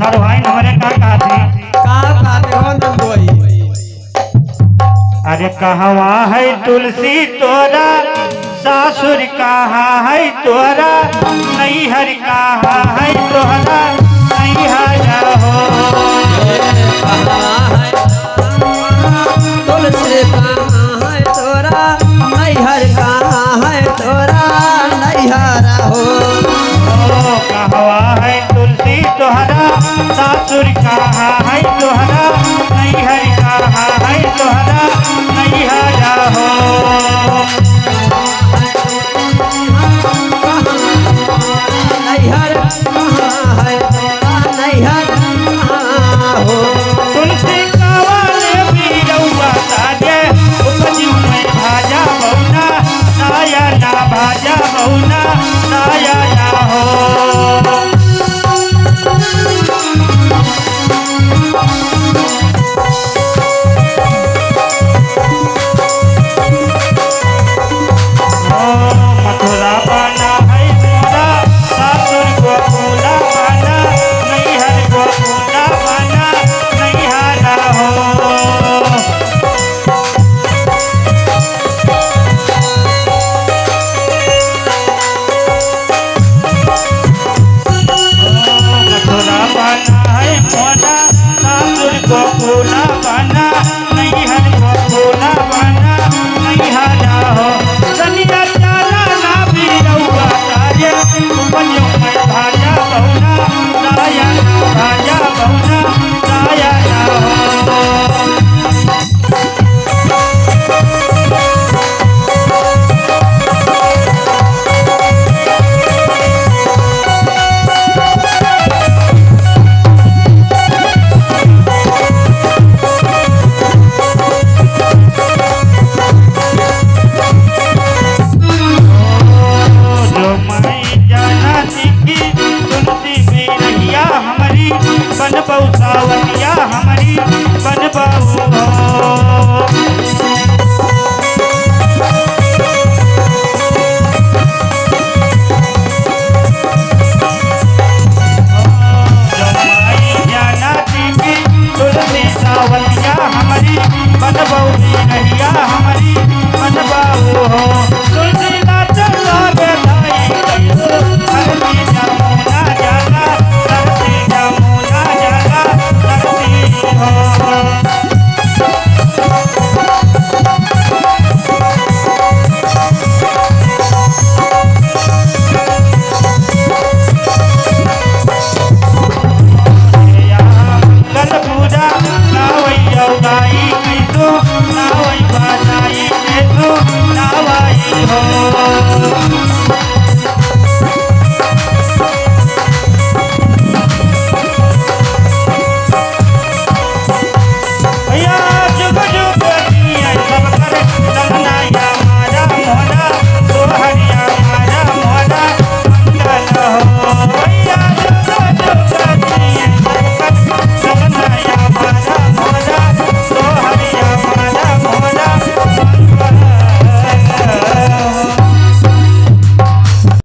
Sir भाई हमारे का कहते हो नंदोई। अरे कहवा है तुलसी तोरा सासुर कहाँ है तोरा नैहर कहाँ है तोहरा नैहर हो तुलसी कहाँ है तोरा नैहर कहाँ है तोरा नैहर हो कहवा है तुलसी तोहरा सासुर कहाँ है तोहरा नैहर कहाँ है तोहरा नैहर हो।